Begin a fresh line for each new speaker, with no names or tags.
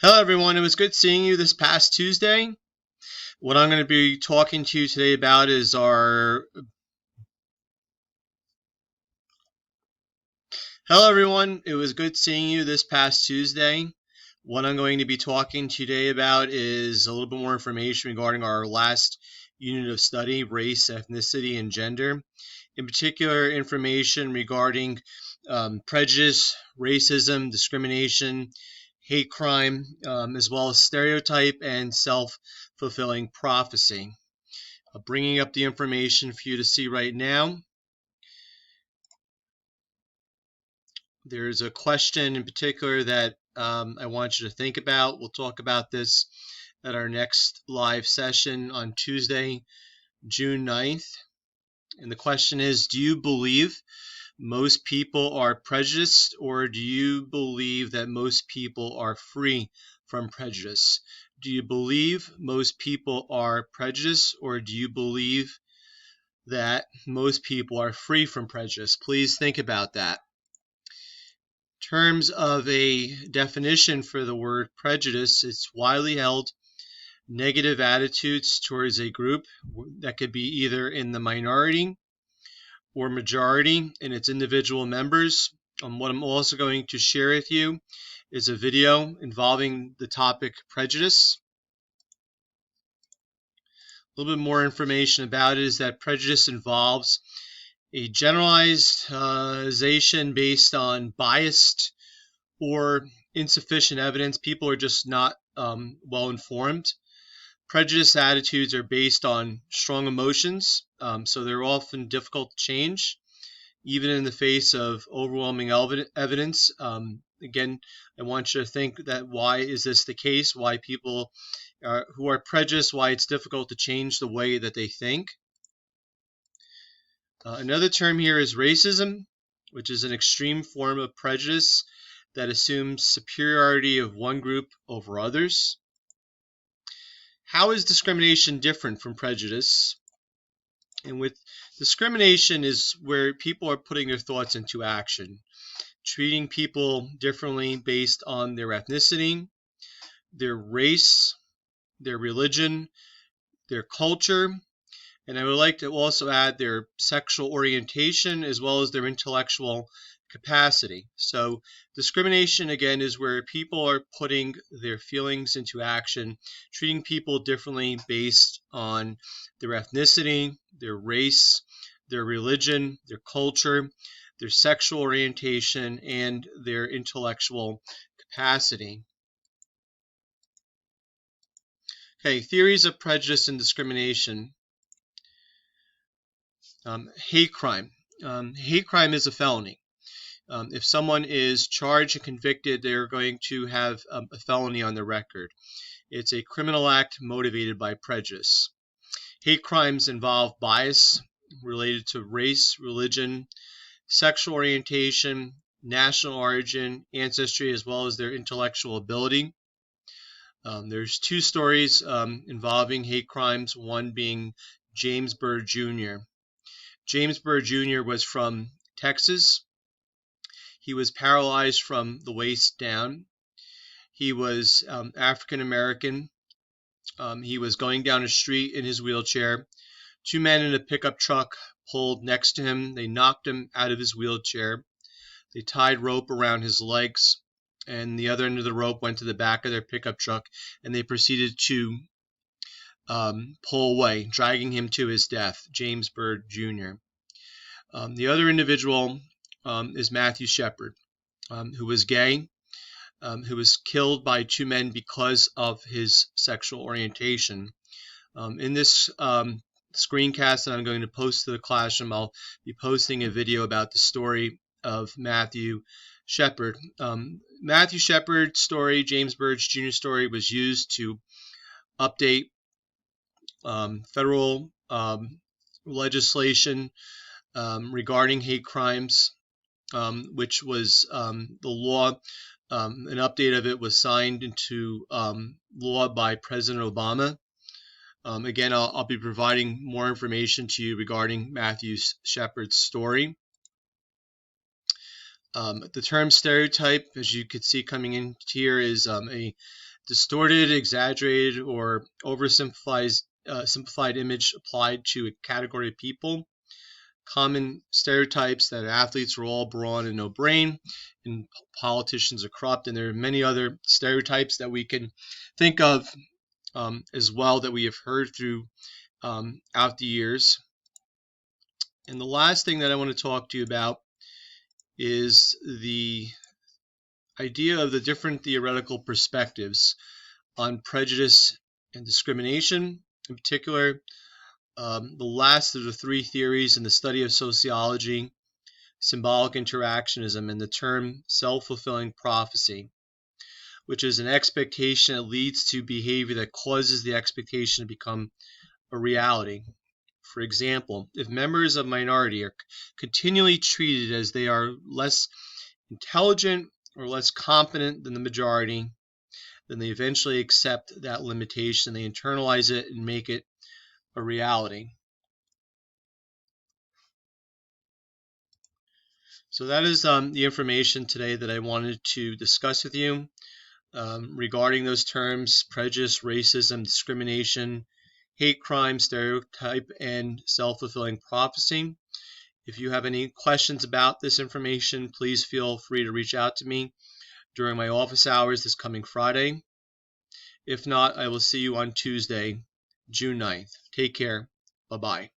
Hello, everyone. It was good seeing you this past Tuesday. What I'm going to be talking to you today about is our. Hello, everyone. It was good seeing you this past Tuesday. What I'm going to be talking today about is a little bit more information regarding our last unit of study, race, ethnicity, and gender. In particular, information regarding prejudice, racism, discrimination, hate crime, as well as stereotype and self-fulfilling prophecy. Bringing up the information for you to see right now. There's a question in particular that I want you to think about. We'll talk about this at our next live session on Tuesday, June 9th. And the question is, do you believe most people are prejudiced, or do you believe that most people are free from prejudice? Do you believe most people are prejudiced, or do you believe that most people are free from prejudice? Please think about that. In terms of a definition for the word prejudice, it's widely held negative attitudes towards a group that could be either in the minority or majority in its individual members. What I'm also going to share with you is a video involving the topic prejudice. A little bit more information about it is that prejudice involves a generalization based on biased or insufficient evidence. People are just not well informed. Prejudice attitudes are based on strong emotions, so they're often difficult to change, even in the face of overwhelming evidence. Again, I want you to think that why is this the case? Why people who are prejudiced, why it's difficult to change the way that they think. Another term here is racism, which is an extreme form of prejudice that assumes superiority of one group over others. How is discrimination different from prejudice? And with discrimination is where people are putting their thoughts into action, treating people differently based on their ethnicity, their race, their religion, their culture, and I would like to also add their sexual orientation as well as their intellectual capacity. So discrimination, again, is where people are putting their feelings into action, treating people differently based on their ethnicity, their race, their religion, their culture, their sexual orientation, and their intellectual capacity. Okay, theories of prejudice and discrimination. Hate crime. Hate crime is a felony. If someone is charged and convicted, they're going to have a felony on their record. It's a criminal act motivated by prejudice. Hate crimes involve bias related to race, religion, sexual orientation, national origin, ancestry, as well as their intellectual ability. There's two stories involving hate crimes, one being James Byrd Jr. James Byrd Jr. was from Texas. He was paralyzed from the waist down. He was African American. He was going down a street in his wheelchair. Two men in a pickup truck pulled next to him. They knocked him out of his wheelchair. They tied rope around his legs, and the other end of the rope went to the back of their pickup truck, and they proceeded to pull away, dragging him to his death, James Byrd Jr. The other individual is Matthew Shepard, who was gay, who was killed by two men because of his sexual orientation. In this screencast that I'm going to post to the classroom, I'll be posting a video about the story of Matthew Shepard. Matthew Shepard's story, James Byrd Jr.'s story, was used to update federal legislation regarding hate crimes, which was the law. An update of it was signed into law by President Obama. Again, I'll be providing more information to you regarding Matthew Shepard's story. The term stereotype, as you could see coming in here, is a distorted, exaggerated, or oversimplified simplified image applied to a category of people. Common stereotypes that athletes are all brawn and no brain, and politicians are corrupt, and there are many other stereotypes that we can think of as well that we have heard through out the years. And the last thing that I want to talk to you about is the idea of the different theoretical perspectives on prejudice and discrimination. In particular, the last of the three theories in the study of sociology, symbolic interactionism, and the term self-fulfilling prophecy, which is an expectation that leads to behavior that causes the expectation to become a reality. For example, if members of a minority are continually treated as they are less intelligent or less competent than the majority, then they eventually accept that limitation, they internalize it and make it a reality. So that is the information today that I wanted to discuss with you regarding those terms: prejudice, racism, discrimination, hate crime, stereotype, and self-fulfilling prophecy. If you have any questions about this information, please feel free to reach out to me during my office hours this coming Friday. If not, I will see you on Tuesday, June 9th. Take care. Bye-bye.